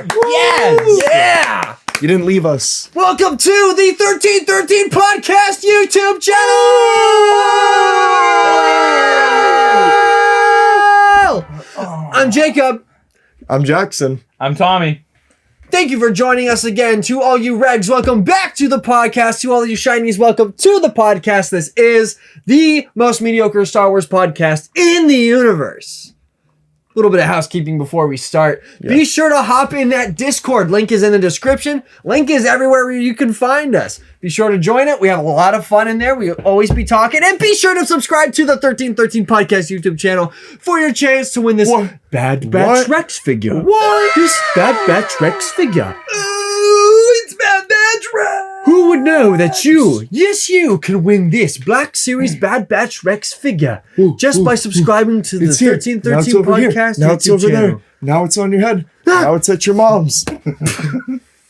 Yes! Yeah! You didn't leave us. Welcome to the 1313 Podcast YouTube channel! I'm Jacob. I'm Jackson. I'm Tommy. Thank you for joining us again. To all you Regs, welcome back to the podcast. To all of you Shinies, welcome to the podcast. This is the most mediocre Star Wars podcast in the universe. A little bit of housekeeping before we start. Yeah. Be sure to hop in that Discord. Link is in the description. Link is everywhere where you can find us. Be sure to join it. We have a lot of fun in there. We'll always be talking. And be sure to subscribe to the 1313 Podcast YouTube channel for your chance to win this Bad Batch Rex figure. What? This Bad Batch Rex figure. Ooh, it's Bad Batch Rex. Who would know that you, yes you, can win this Black Series Bad Batch Rex figure just by subscribing to the 1313 Podcast now it's YouTube over channel. there. Now it's on your head. Now it's at your mom's.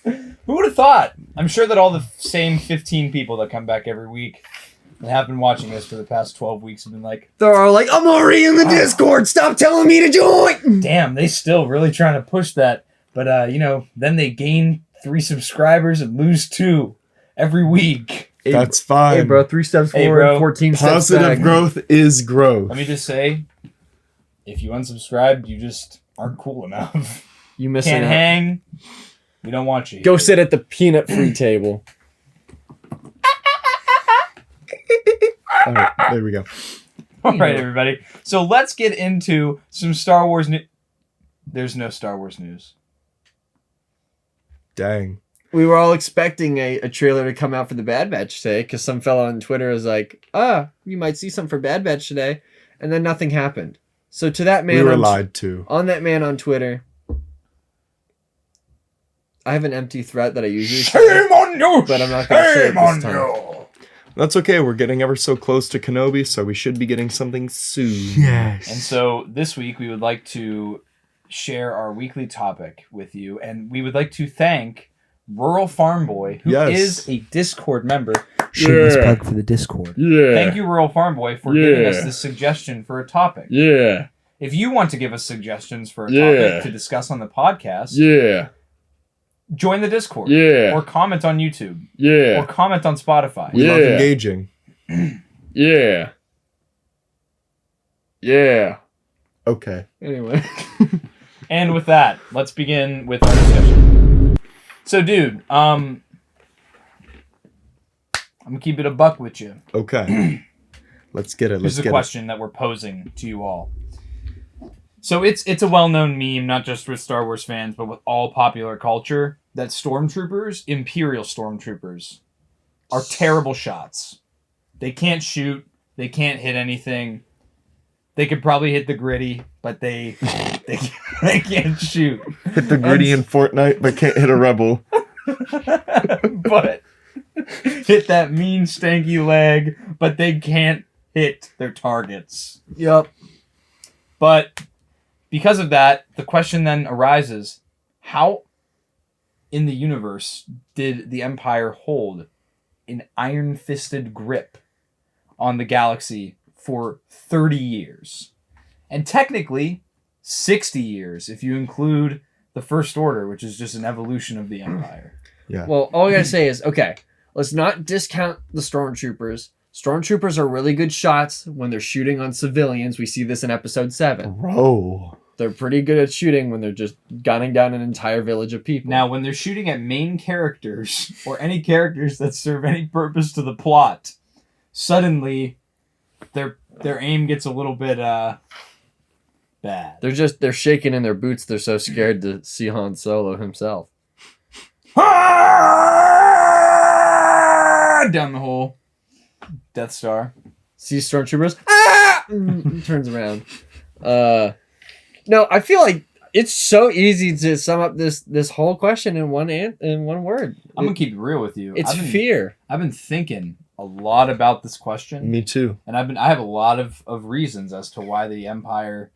Who would have thought? I'm sure that all the same 15 people that come back every week and have been watching this for the past 12 weeks have been like, They're all like, I'm already in the Discord. Stop telling me to join. damn, they still really trying to push that. But, then they gain 3 subscribers and lose 2 every week. That's fine. Hey, bro, 3 steps forward, bro. 14 steps back. Positive growth is growth. Let me just say, if you unsubscribed, you just aren't cool enough. You missing Can't out. hang. We don't want you. Go sit at the peanut-free table. All right, there we go. All right, everybody. So let's get into some Star Wars news. There's no Star Wars news. Dang. We were all expecting a trailer to come out for the Bad Batch today because some fellow on Twitter was like, you might see some for Bad Batch today. And then nothing happened. So to that man, We were lied to. On that man on Twitter, I have an empty threat that I usually say, Shame on you! but I'm not going to say it Shame on this time. you! That's okay. We're getting ever so close to Kenobi, so we should be getting something soon. Yes. And so this week we would like to share our weekly topic with you, and we would like to thank Rural Farm Boy, who is a Discord member. Shameless plug for the Discord. Yeah. Thank you, Rural Farm Boy, for giving us this suggestion for a topic. Yeah. If you want to give us suggestions for a topic to discuss on the podcast, Yeah. join the Discord. Yeah. Or comment on YouTube. Yeah. Or comment on Spotify. We love engaging. Yeah. Yeah. Okay. Anyway. And with that, let's begin with our discussion. So, dude, I'm gonna keep it a buck with you. Okay. Let's get it. Here's the question that we're posing to you all. So it's a well-known meme, not just with Star Wars fans, but with all popular culture, that stormtroopers, Imperial stormtroopers, are terrible shots. They can't shoot. They can't hit anything. They could probably hit the gritty, but they can't shoot. Hit the gritty in Fortnite, but can't hit a rebel. But hit that mean stanky leg, but they can't hit their targets. Yup. But because of that, the question then arises, how in the universe did the Empire hold an iron-fisted grip on the galaxy for 30 years? And technically, 60 years if you include the First Order, which is just an evolution of the Empire. Yeah. Well, all I gotta say is, okay, let's not discount the stormtroopers. Stormtroopers are really good shots when they're shooting on civilians. We see this in episode 7. Bro. They're pretty good at shooting when they're just gunning down an entire village of people. Now, when they're shooting at main characters, or any characters that serve any purpose to the plot, suddenly their aim gets a little bit bad. they're shaking in their boots. They're so scared to see Han Solo himself. Down the hole. Death Star. See stormtroopers. Turns around. No, I feel like it's so easy to sum up this whole question in one word. I'm gonna keep it real with you. It's fear. I've been thinking a lot about this question. Me too. And I have a lot of reasons as to why the Empire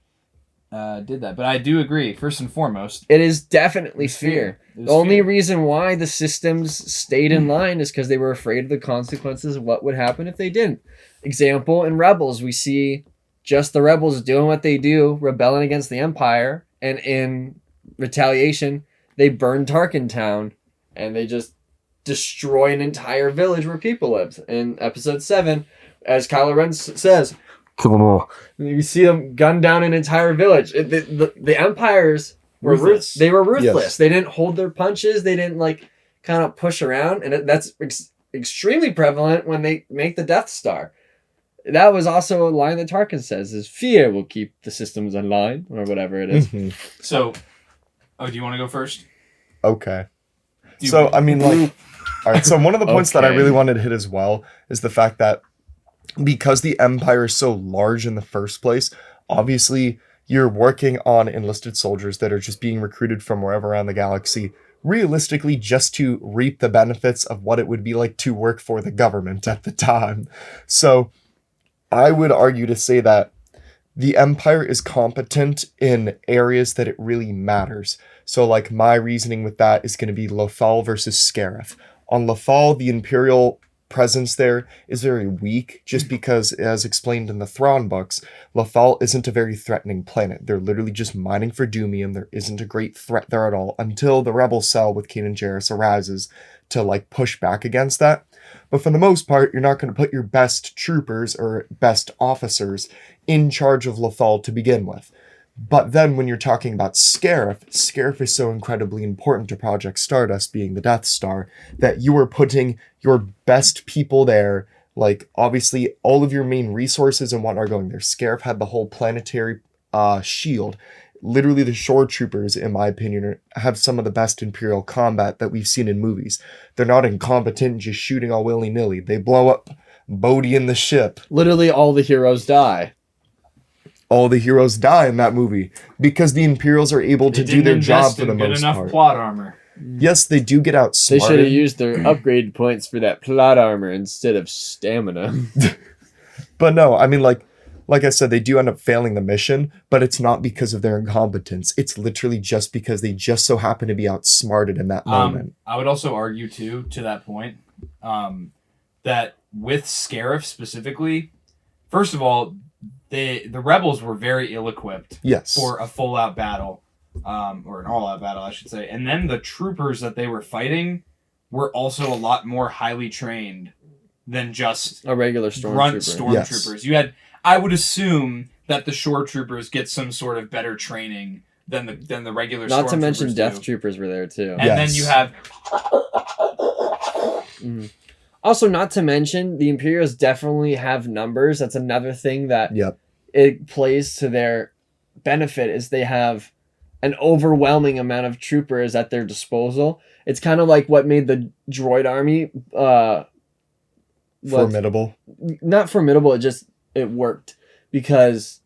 did that. But I do agree, first and foremost. It is definitely It's fear. fear. The only reason why the systems stayed in line is because they were afraid of the consequences of what would happen if they didn't. Example, in Rebels, we see just the rebels doing what they do, rebelling against the Empire, and in retaliation, they burn Tarkin Town, and they just destroy an entire village where people lived. In Episode 7, as Kylo Ren says, "Kill them all." You see them gun down an entire village. The Empires were Ruthless. they were ruthless. Yes. They didn't hold their punches. They didn't like kind of push around, and that's extremely prevalent when they make the Death Star. That was also a line that Tarkin says: "Is fear will keep the systems online," or whatever it is. Mhm. So, do you want to go first? Okay. Do you- So, I mean, like, all right. So, one of the points that I Okay. really wanted to hit as well is the fact that because the Empire is so large in the first place, obviously you're working on enlisted soldiers that are just being recruited from wherever around the galaxy, realistically, just to reap the benefits of what it would be like to work for the government at the time. So, I would argue to say that the Empire is competent in areas that it really matters. So, like, my reasoning with that is going to be Lothal versus Scarif. On Lothal, the Imperial presence there is very weak, just because, as explained in the Thrawn books, Lothal isn't a very threatening planet. They're literally just mining for Doomium. There isn't a great threat there at all until the Rebel cell with Kanan Jarrus arises to, like, push back against that. But for the most part, you're not going to put your best troopers or best officers in charge of Lothal to begin with. But then when you're talking about Scarif is so incredibly important to Project Stardust, being the Death Star, that you are putting your best people there. Like, obviously, all of your main resources and whatnot are going there. Scarif had the whole planetary shield. Literally, the shore troopers, in my opinion, have some of the best Imperial combat that we've seen in movies. They're not incompetent, just shooting all willy-nilly. They blow up Bodhi in the ship. Literally, all the heroes die. All the heroes die in that movie because the Imperials are able to do their job for the most part. Plot armor. Yes, they do get They outsmarted. should have used their upgrade points for that plot armor instead of stamina. But no, I mean, like I said, they do end up failing the mission, but it's not because of their incompetence. It's literally just because they just so happen to be outsmarted in that moment. I would also argue too, to that point, that with Scarif specifically, first of all, the rebels were very ill-equipped Yes. for a full-out battle, or an all-out battle, I should say. And then the troopers that they were fighting were also a lot more highly trained than just A regular grunt stormtrooper. stormtroopers. Yes. I would assume that the shore troopers get some sort of better training than the regular. Not to mention stormtroopers death do. troopers were there too. And then Yes. you have Also, not to mention, the Imperials definitely have numbers. That's another thing that Yep. it plays to their benefit, is they have an overwhelming amount of troopers at their disposal. It's kind of like what made the droid army Formidable. not formidable. It worked because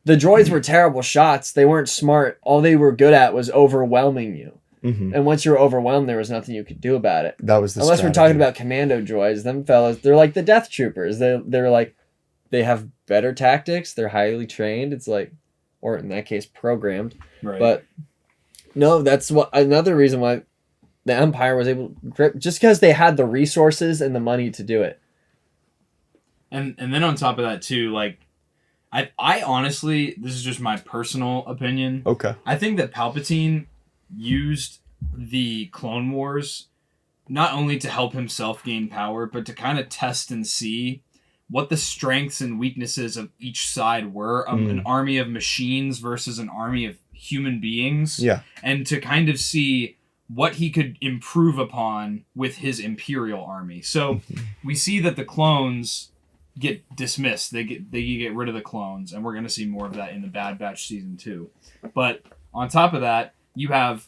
the droids were terrible shots. They weren't smart. All they were good at was overwhelming you. Hmm. And once you were overwhelmed, there was nothing you could do about it. That was the Unless we're strategy. talking about commando droids, them fellas, they're like the death troopers. They're like, they have better tactics. They're highly trained. It's like, or in that case, programmed. right. But no, that's what another reason why the Empire was able to grip, just because they had the resources and the money to do it. And then on top of that too, like I honestly, this is just my personal opinion. Okay. I think that Palpatine used the Clone Wars not only to help himself gain power, but to kind of test and see what the strengths and weaknesses of each side were. An army of machines versus an army of human beings. Yeah. And to kind of see what he could improve upon with his Imperial army. So we see that the clones get dismissed. They get rid of the clones, and we're going to see more of that in the Bad Batch season 2. But on top of that, you have,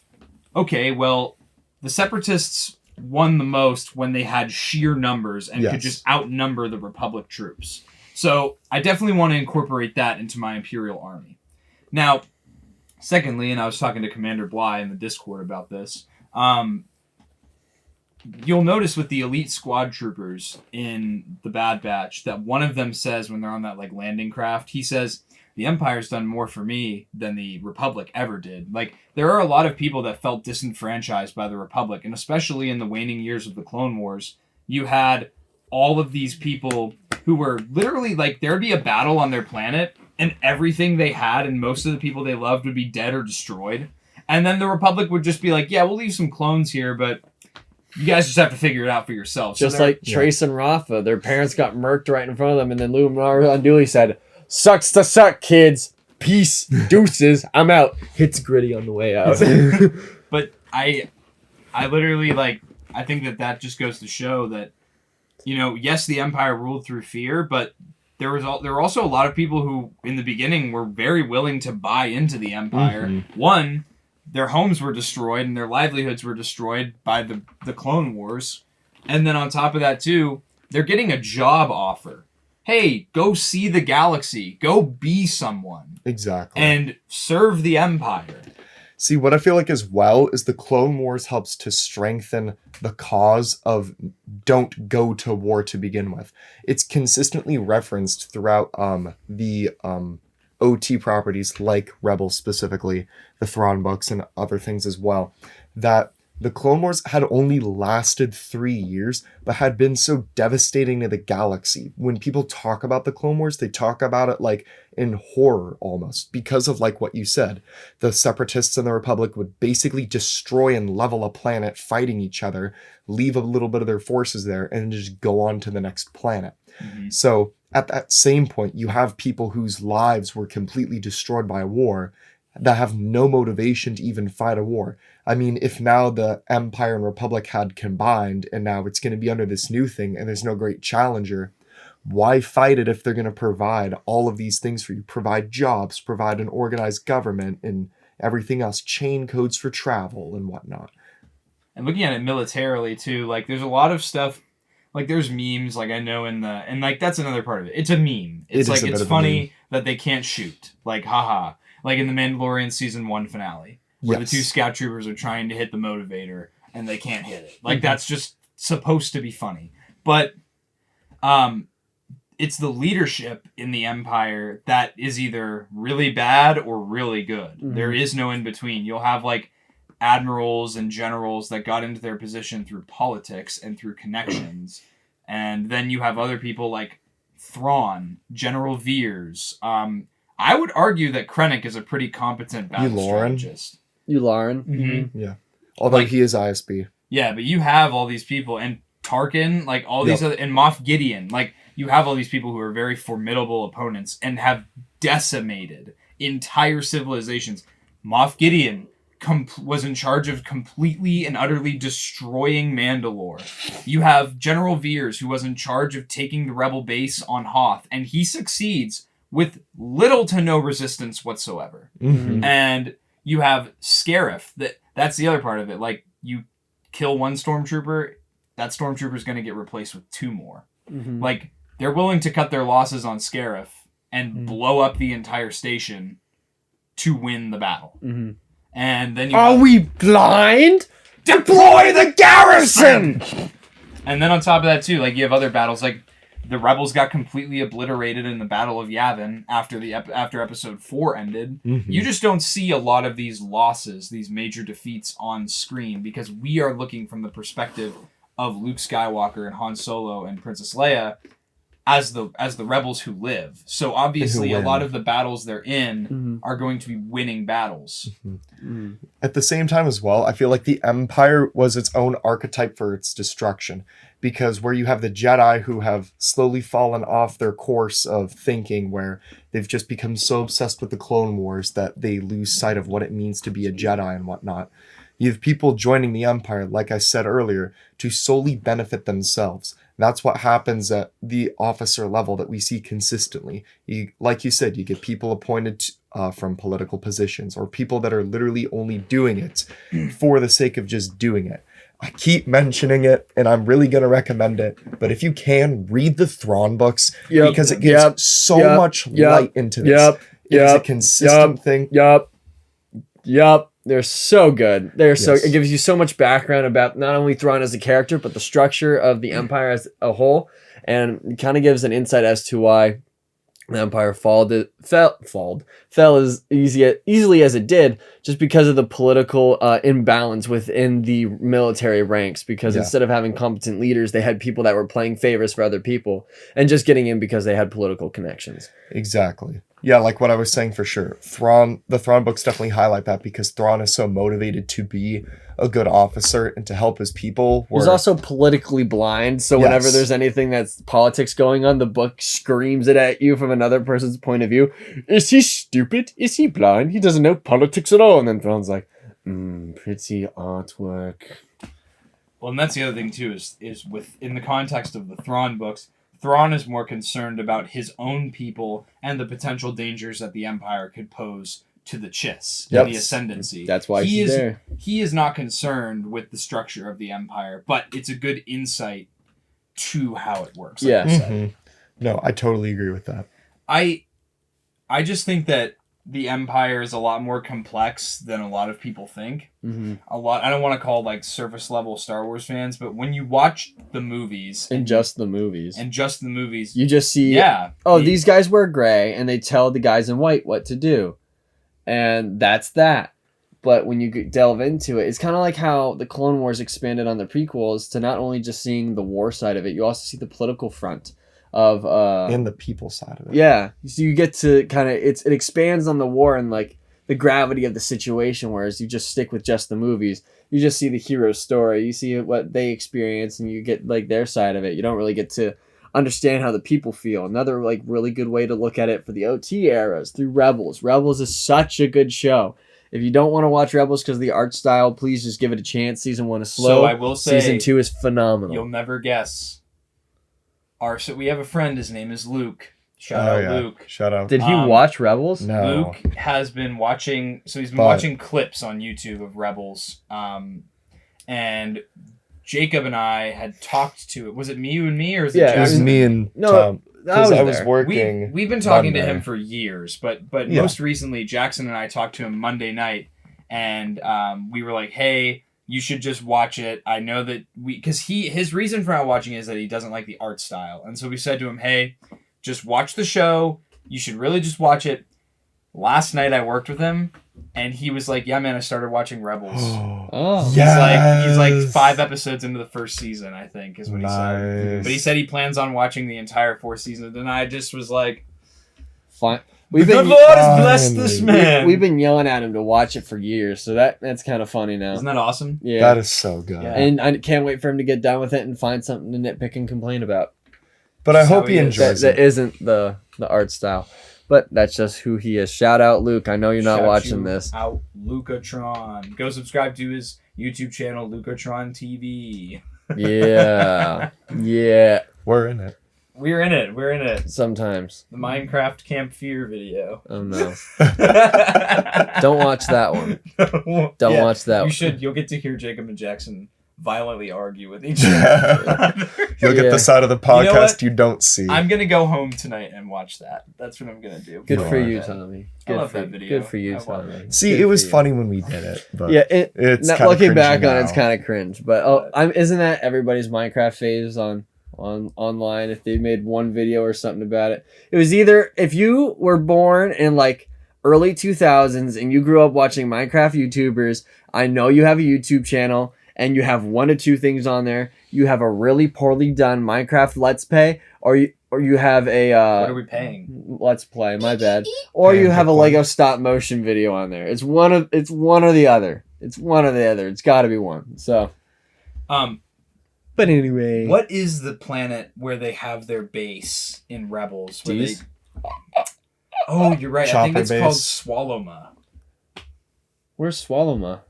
okay, well, the Separatists won the most when they had sheer numbers and could Yes. just outnumber the Republic troops. So I definitely want to incorporate that into my Imperial army. Now, secondly, and I was talking to Commander Bly in the Discord about this, you'll notice with the elite squad troopers in the Bad Batch that one of them says when they're on that like landing craft, he says, the Empire's done more for me than the Republic ever did. Like, there are a lot of people that felt disenfranchised by the Republic, and especially in the waning years of the Clone Wars, you had all of these people who were literally like, there'd be a battle on their planet, and everything they had and most of the people they loved would be dead or destroyed. And then the Republic would just be like, yeah, we'll leave some clones here, but you guys just have to figure it out for yourselves. Just like Trace and Rafa, their parents got murked right in front of them, and then Luminar Unduli said, "Sucks to suck, kids. Peace, deuces. I'm out." Hits Gritty on the way out. But I literally I think that just goes to show that, yes, the Empire ruled through fear, but there were also a lot of people who in the beginning were very willing to buy into the Empire. Mm-hmm. One, their homes were destroyed and their livelihoods were destroyed by the Clone Wars. And then on top of that, too, they're getting a job offer. Hey, go see the galaxy. Go be someone. Exactly. And serve the Empire. See, what I feel like as well is the Clone Wars helps to strengthen the cause of don't go to war to begin with. It's consistently referenced throughout the OT properties like Rebels specifically, the Thrawn books and other things as well, that the Clone Wars had only lasted 3 years, but had been so devastating to the galaxy. When people talk about the Clone Wars, they talk about it like in horror almost, because of like what you said. The Separatists and the Republic would basically destroy and level a planet fighting each other, leave a little bit of their forces there, and just go on to the next planet. Mm-hmm. So at that same point, you have people whose lives were completely destroyed by a war that have no motivation to even fight a war. I mean, if now the Empire and Republic had combined and now it's going to be under this new thing and there's no great challenger, why fight it if they're going to provide all of these things for you? Provide jobs, provide an organized government and everything else, chain codes for travel and whatnot. And looking at it militarily too, there's a lot of stuff, there's memes, I know and that's another part of it. It's a meme. It's it's funny that they can't shoot. Haha. In the Mandalorian Season 1 finale, where the 2 scout troopers are trying to hit the motivator, and they can't hit it. Mm-hmm. That's just supposed to be funny. But it's the leadership in the Empire that is either really bad or really good. Mm-hmm. There is no in-between. You'll have, admirals and generals that got into their position through politics and through connections. And then you have other people like Thrawn, General Veers, I would argue that Krennic is a pretty competent battle strategist. Yularen. Mm-hmm. Yeah. Although he is ISB. Yeah, but you have all these people, and Tarkin, all these other, and Moff Gideon, you have all these people who are very formidable opponents and have decimated entire civilizations. Moff Gideon was in charge of completely and utterly destroying Mandalore. You have General Veers, who was in charge of taking the rebel base on Hoth, and he succeeds with little to no resistance whatsoever. Mm-hmm. And you have Scarif. That's the other part of it. You kill one stormtrooper, that stormtrooper is going to get replaced with 2 more. Mm-hmm. They're willing to cut their losses on Scarif and blow up the entire station to win the battle. Mm-hmm. And then Are we blind? Deploy the garrison! And then on top of that, too, you have other battles, the rebels got completely obliterated in the Battle of Yavin after episode 4 ended. Mm-hmm. You just don't see a lot of these losses, these major defeats on screen, because we are looking from the perspective of Luke Skywalker and Han Solo and Princess Leia as the rebels who live. So obviously a lot of the battles they're in are going to be winning battles. Mm-hmm. Mm-hmm. At the same time as well, I feel like the Empire was its own archetype for its destruction. Because where you have the Jedi who have slowly fallen off their course of thinking, where they've just become so obsessed with the Clone Wars that they lose sight of what it means to be a Jedi and whatnot. You have people joining the Empire, like I said earlier, to solely benefit themselves. That's what happens at the officer level that we see consistently. Like you said, you get people appointed from political positions, or people that are literally only doing it for the sake of just doing it. I keep mentioning it, and I'm really going to recommend it. But if you can, read the Thrawn books, because it gives so much light into this. It's a consistent thing. Yep. They're so good. It gives you so much background about not only Thrawn as a character, but the structure of the Empire as a whole. And it kind of gives an insight as to why the Empire fell as easily as it did, just because of the political imbalance within the military ranks. Because instead of having competent leaders, they had people that were playing favors for other people and just getting in because they had political connections. Exactly. Yeah, like what I was saying for sure. The Thrawn books definitely highlight that because Thrawn is so motivated to be a good officer and to help his people. He's also politically blind, so whenever there's anything that's politics going on, the book screams it at you from another person's point of view. Is he stupid? Is he blind? He doesn't know politics at all. And then Thrawn's like, pretty artwork. Well, and that's the other thing too, is in the context of the Thrawn books, Thrawn is more concerned about his own people and the potential dangers that the Empire could pose to the Chiss and the Ascendancy. That's why he's there. He is not concerned with the structure of the Empire, but it's a good insight to how it works. No, I totally agree with that. I just think that the Empire is a lot more complex than a lot of people think. I don't want to call like surface level Star Wars fans, but when you watch the movies just the movies, you just see these guys wear gray and they tell the guys in white what to do, and that's that. But when you delve into it, it's kind of like how the Clone Wars expanded on the prequels to not only just seeing the war side of it, you also see the political front of and the people side of it. Yeah, so you get to kind of it expands on the war and like the gravity of the situation, whereas you just stick with just the movies. You just see the hero's story, you see what they experience, and you get like their side of it. You don't really get to understand how the people feel. Another like really good way to look at it for the OT eras through Rebels. Rebels is such a good show. If you don't want to watch Rebels because of the art style, please just give it a chance. Season 1 is slow. So I will say, Season 2 is phenomenal. You'll never guess. So we have a friend, his name is Luke. Shout out Luke. Shout out. Did he watch Rebels? No. Luke has been watching, watching clips on YouTube of Rebels. And Jacob and I had talked to it. Was it you and me, or is it Jackson? It was me and Tom. Because I was working. We've been talking to him for years, but most recently, Jackson and I talked to him Monday night, and we were like, hey, you should just watch it. I know that because his reason for not watching it is that he doesn't like the art style. And so we said to him, hey, just watch the show. You should really just watch it. Last night I worked with him and he was like, yeah, man, I started watching Rebels. He's like 5 episodes into the first season, I think is what he said. But he said he plans on watching the entire 4 seasons. And I just was like, fine. The Lord has blessed this man. We've been yelling at him to watch it for years, so that's kind of funny now. Isn't that awesome? Yeah. That is so good. Yeah. And I can't wait for him to get done with it and find something to nitpick and complain about. But I hope he enjoys it. That isn't the art style, but that's just who he is. Shout out Luke. I know you're not watching this. Out Lucatron. Go subscribe to his YouTube channel, Lucatron TV. Yeah. Yeah. We're in it. We're in it. Sometimes. The Minecraft Camp Fear video. Oh no. Don't watch that one. Don't watch that one. You should. You'll get to hear Jacob and Jackson violently argue with each other. You'll get the side of the podcast you don't see. I'm going to go home tonight and watch that. That's what I'm going to do. Good for you, Tommy. I love that video. Good for you, Tommy. See, it was funny when we did it. But yeah, it's looking back on it, it's kind of cringe. But isn't that everybody's Minecraft phase on online? If they made one video or something about it, it was either if you were born in like early 2000s and you grew up watching Minecraft YouTubers, I know you have a YouTube channel and you have one of two things on there. You have a really poorly done Minecraft Let's Play, or you have a what are we paying? Let's Play, my bad. Or you have a Lego stop motion video on there. It's one or the other. It's one or the other. It's got to be one. So but anyway, what is the planet where they have their base in Rebels? Oh, you're right. I think it's called Swallowma. Where's Swallowma?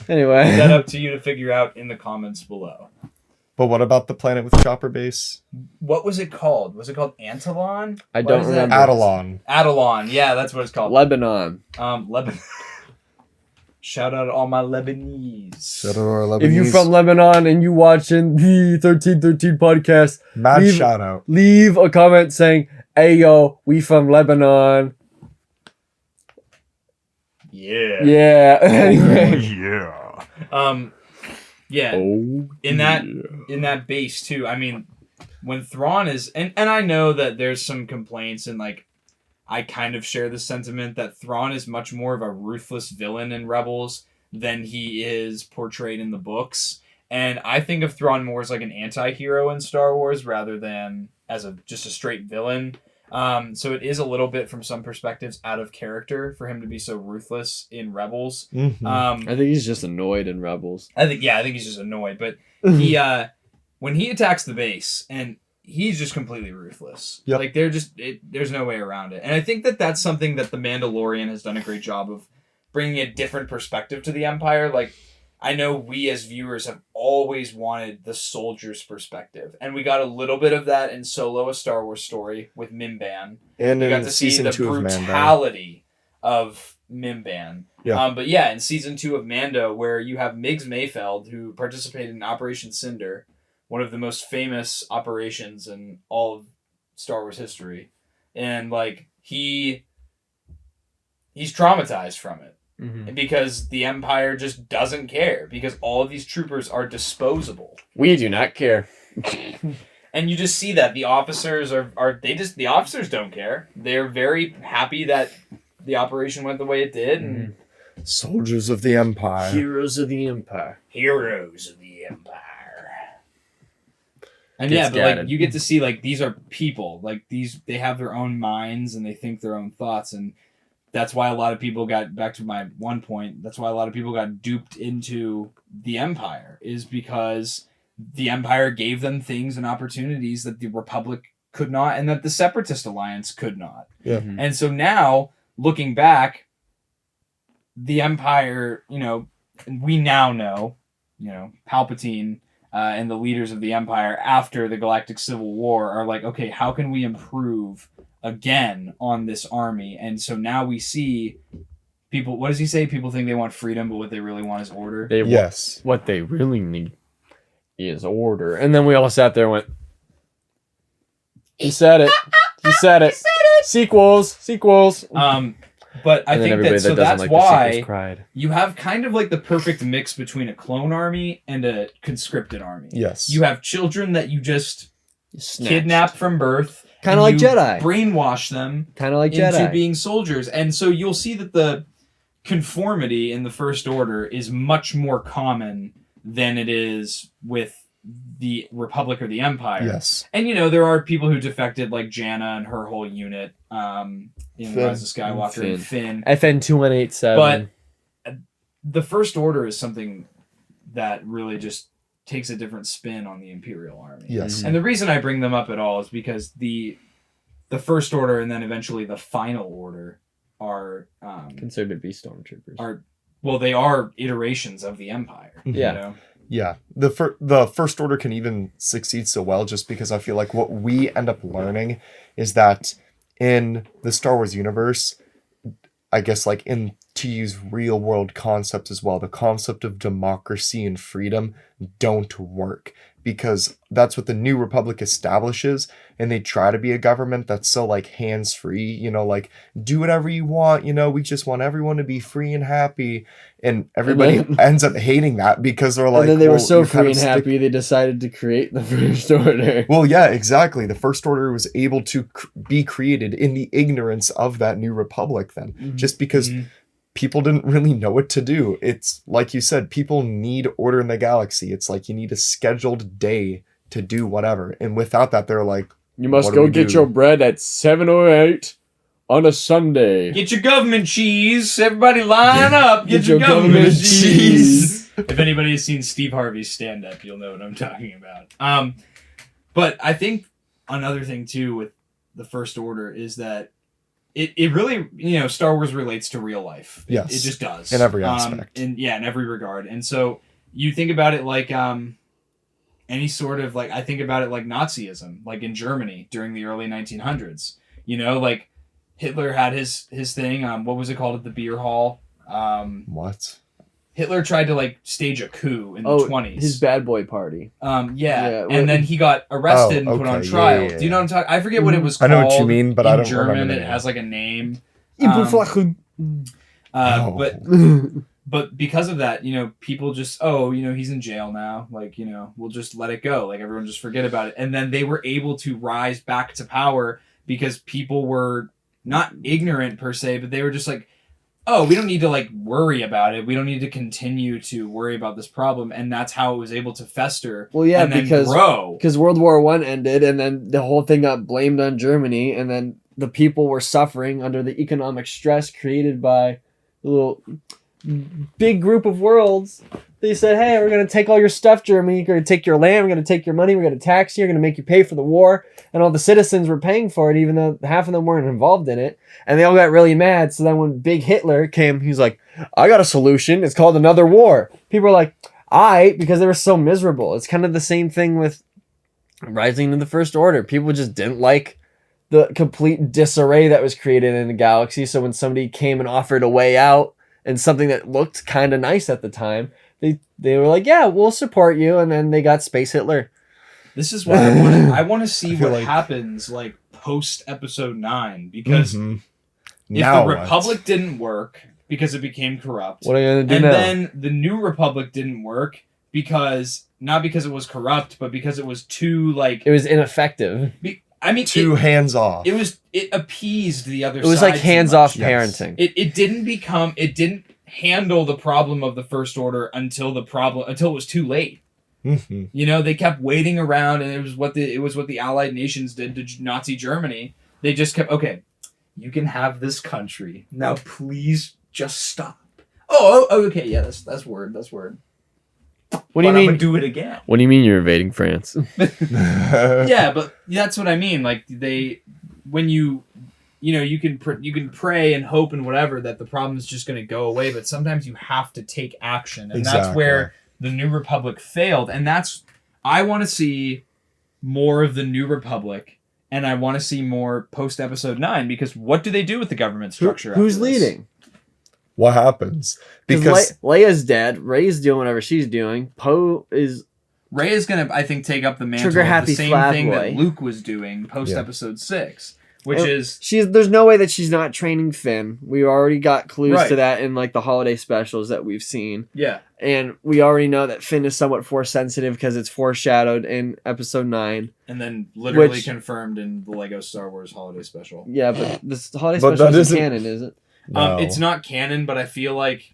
Anyway, is that up to you to figure out in the comments below. But what about the planet with Chopper Base? What was it called? Was it called Antolon? I don't remember. Adelon. Yeah, that's what it's called. Lebanon. Lebanon. Shout out to all my Lebanese. Shout out to our Lebanese. If you're from Lebanon and you watching the 1313 podcast, shout out. Leave a comment saying, "Hey yo, we from Lebanon." Yeah. Yeah. Anyway. Yeah. Yeah. In that base too. I mean, when Thrawn is, and I know that there's some complaints, and like I kind of share the sentiment that Thrawn is much more of a ruthless villain in Rebels than he is portrayed in the books. And I think of Thrawn more as like an anti-hero in Star Wars rather than as just a straight villain. So it is a little bit, from some perspectives, out of character for him to be so ruthless in Rebels. Mhm. I think he's just annoyed in Rebels. I think he's just annoyed. But he, when he attacks the base, and he's just completely ruthless. Yep. Like there's no way around it. And I think that that's something that The Mandalorian has done a great job of bringing a different perspective to the Empire. Like, I know we as viewers have always wanted the soldier's perspective, and we got a little bit of that in Solo: A Star Wars Story with Mimban. And We got in to see season the 2 of Mando. brutality of Mimban. Yeah. But yeah, in season 2 of Mando, where you have Migs Mayfeld, who participated in Operation Cinder, one of the most famous operations in all of Star Wars history, and like he's traumatized from it. Mm-hmm. Because the Empire just doesn't care, because all of these troopers are disposable. We do not care. And you just see that the officers the officers don't care. They're very happy that the operation went the way it did, and Soldiers of the Empire. Heroes of the Empire. heroes of the Empire. And Gets yeah, but like gatted. you get to see like these are people. Like they have their own minds and they think their own thoughts, and that's why a lot of people got, back to my one point, that's why a lot of people got duped into the Empire, is because the Empire gave them things and opportunities that the Republic could not, and that the Separatist Alliance could not. Yeah. Mhm. And so now, looking back, the Empire, we now know, Palpatine and the leaders of the Empire after the Galactic Civil War are like, okay, how can we improve again on this army? And so now we see people, what does he say? People think they want freedom, but what they really want is order. Yes. What they really need is order. And then we all sat there and went, he said it. He said it. Sequels. But I And then think everybody that, so doesn't that's like the why sequels cried. you have kind of like the perfect mix between a clone army and a conscripted army. Yes. You have children that you just Snatched. kidnap from birth. Kinda and like you Jedi. Brainwash them Kind of like into Jedi. being soldiers. And so you'll see that the conformity in the First Order is much more common than it is with the Republic or the Empire. Yes. And there are people who defected, like Janna and her whole unit in Finn. Rise of Skywalker and Finn. FN2187. But the First Order is something that really just takes a different spin on the Imperial Army. Yes. And the reason I bring them up at all is because the First Order and then eventually the Final Order are Considered to be stormtroopers. they are iterations of the Empire. Yeah. Yeah, the First Order can even succeed so well just because I feel like what we end up learning is that in the Star Wars universe, I guess like to use real world concepts as well, the concept of democracy and freedom don't work, because that's what the New Republic establishes, and they try to be a government that's so like hands-free, like do whatever you want, we just want everyone to be free and happy, and everybody ends up hating that because they're like, and then they were so You're free kind and of happy they decided to create the First Order. Well, yeah, exactly. The First Order was able to be created in the ignorance of that New Republic then, just because people didn't really know what to do. It's like you said, people need order in the galaxy. It's like you need a scheduled day to do whatever. And without that, they're like, You must what do go we get do? your bread at 7:08 on a Sunday. Get your government cheese. Everybody line up. Get your government cheese. If anybody has seen Steve Harvey's stand-up, you'll know what I'm talking about. But I think another thing, too, with the First Order is that it really, Star Wars relates to real life. Yes. It just does. In every aspect. In every regard. And so you think about it like any sort of, like, I think about it like Nazism, like in Germany during the early 1900s. Like Hitler had his thing. What was it called at the beer hall? what? Hitler tried to like stage a coup in the 20s. His bad boy party. Yeah, and then he got arrested and put on okay, trial. yeah. Do you know what I'm talking? I forget what it was I called. know what you mean, but in I don't German, remember the it name. has like a name. Ibuprofen. But But because of that, people just, he's in jail now. Like, we'll just let it go. Like, everyone just forget about it. And then they were able to rise back to power because people were not ignorant per se, but they were just like, oh, we don't need to like worry about it. We don't need to continue to worry about this problem. And that's how it was able to fester. Well, yeah, and then because grow. World War I ended, and then the whole thing got blamed on Germany, and then the people were suffering under the economic stress created by the little big group of worlds. They said, hey, we're going to take all your stuff, Germany. We're going to take your land. We're going to take your money. We're going to tax you. We're going to make you pay for the war. And all the citizens were paying for it, even though half of them weren't involved in it. And they all got really mad. So then when Big Hitler came, he's like, I got a solution. It's called another war. People are like, because they were so miserable. It's kind of the same thing with Rising to the First Order. People just didn't like the complete disarray that was created in the galaxy. So when somebody came and offered a way out and something that looked kind of nice at the time, they were like, yeah, we'll support you. And then they got Space Hitler. This is why I want to see what happens like post episode 9, because if the Republic didn't work because it became corrupt, what are you going to do now? And then the New Republic didn't work not because it was corrupt, but because it was too like it was ineffective. Too hands off. It appeased the other side. It was like hands off Yes. parenting. It didn't handle the problem of the First Order until it was too late. They kept waiting around, and it was what the Allied nations did to Nazi Germany. They just kept, okay, you can have this country now. Please just stop. Oh, okay, yeah, that's word. What do you mean? I'm gonna do it again. What do you mean you're invading France? Yeah, but that's what I mean. Like when you can pray and hope and whatever that the problem is just going to go away, but sometimes you have to take action, and that's where the New Republic failed. And I want to see more of the New Republic, and I want to see more post episode 9, because what do they do with the government structure? Who's leading? What happens? Because Leia's dead, Rey's doing whatever she's doing. Poe is. Rey is gonna, I think, take up the mantle of the same thing that Luke was doing post episode 6. Which is there's no way that she's not training Finn. We already got clues to that in like the holiday specials that we've seen. Yeah. And we already know that Finn is somewhat force sensitive because it's foreshadowed in episode 9. And then literally confirmed in the Lego Star Wars holiday special. Yeah, but this holiday special isn't canon, is it? No. It's not canon, but I feel like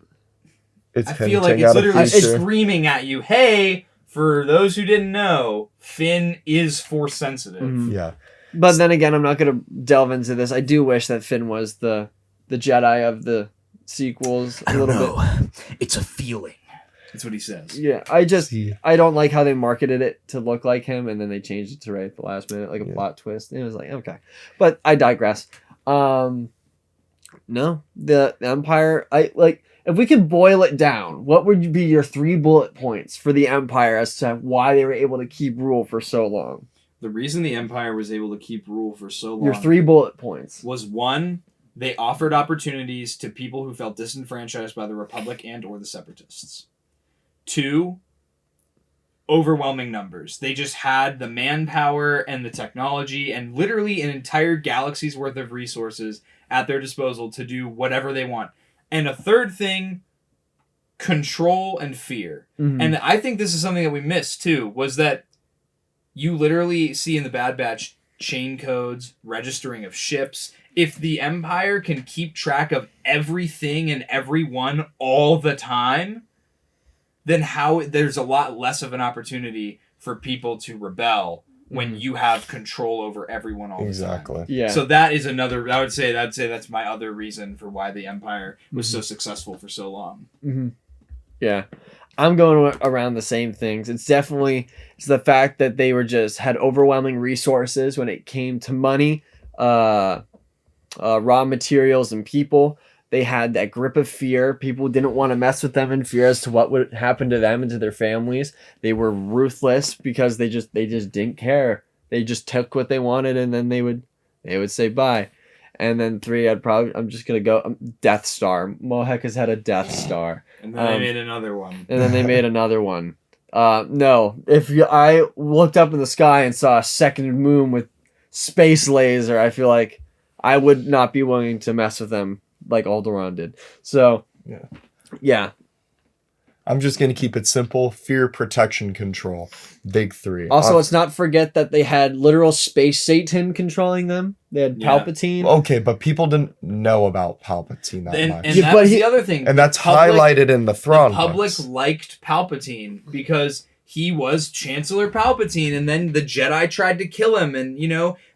it's literally screaming at you, hey, for those who didn't know, Finn is force sensitive. Mm-hmm. Yeah. But then again, I'm not going to delve into this. I do wish that Finn was the Jedi of the sequels a little bit. It's a feeling. That's what he says. Yeah, I don't like how they marketed it to look like him, and then they changed it to Rey at the last minute, like a plot twist. And it was like, okay. But I digress. No, the Empire, if we could boil it down, what would be your 3 bullet points for the Empire as to why they were able to keep rule for so long? The reason the Empire was able to keep rule for so long... Your 3 bullet points. ...was 1, they offered opportunities to people who felt disenfranchised by the Republic and or the Separatists. 2, overwhelming numbers. They just had the manpower and the technology and literally an entire galaxy's worth of resources at their disposal to do whatever they want. And a third thing, control and fear. Mm-hmm. And I think this is something that we missed too, was that you literally see in the Bad Batch chain codes, registering of ships. If the Empire can keep track of everything and everyone all the time, then there's a lot less of an opportunity for people to rebel when you have control over everyone all the time. Exactly. Yeah. So that is another, I'd say that's my other reason for why the Empire was so successful for so long. Mm-hmm. Yeah. I'm going around the same things. It's the fact that they had overwhelming resources when it came to money, raw materials, and people. They had that grip of fear. People didn't want to mess with them in fear as to what would happen to them and to their families. They were ruthless because they just didn't care. They just took what they wanted, and then they would say bye. And then 3, I'm just going to go Death Star. Mohawk has had a Death Star. And then they made another one. And then they made another one. No, I looked up in the sky and saw a second moon with space laser, I feel like I would not be willing to mess with them like Alderaan did. So, yeah. I'm just going to keep it simple. Fear, protection, control. Big three. Also, let's not forget that they had literal space Satan controlling them. They had Yeah. Palpatine. Okay, but people didn't know about Palpatine that much. And Yeah, that but was he- the other thing. And that's The public- highlighted in the Thrawn The public books. liked Palpatine because he was Chancellor Palpatine, and then the Jedi tried to kill him, and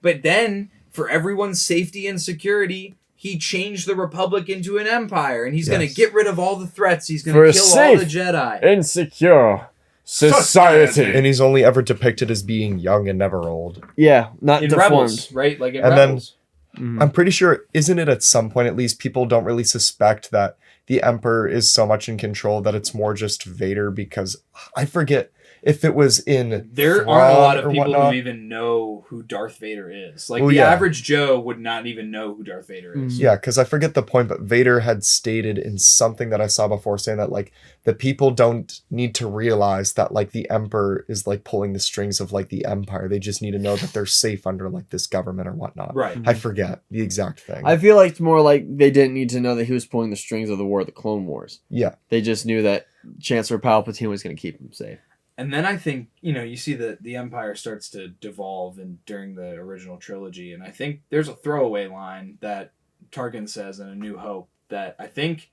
but then for everyone's safety and security, he changed the Republic into an empire, and he's going to Yes. get rid of all the threats. He's For going a to kill all safe the Jedi. Insecure society. And he's only ever depicted as being young and never old. Yeah, not In deformed. Rebels, right? Like in And then- Rebels. Mhm. I'm pretty sure, isn't it at some point at least, people don't really suspect that the Emperor is so much in control that it's more just Vader, because I forget if it was in There Thrawn aren't a lot of or people whatnot. who even know who Darth Vader is. Like Well, the yeah. average Joe would not even know who Darth Vader is. Yeah, because I forget the point, but Vader had stated in something that I saw before saying that, like, the people don't need to realize that, like, the Emperor is, like, pulling the strings of, like, the Empire. They just need to know that they're safe under, like, this government or whatnot. Right. I forget the exact thing. I feel like it's more like they didn't need to know that he was pulling the strings of the War of the Clone Wars. Yeah. They just knew that Chancellor Palpatine was going to keep him safe. And then I think, you see that the Empire starts to devolve during the original trilogy. And I think there's a throwaway line that Tarkin says in A New Hope that I think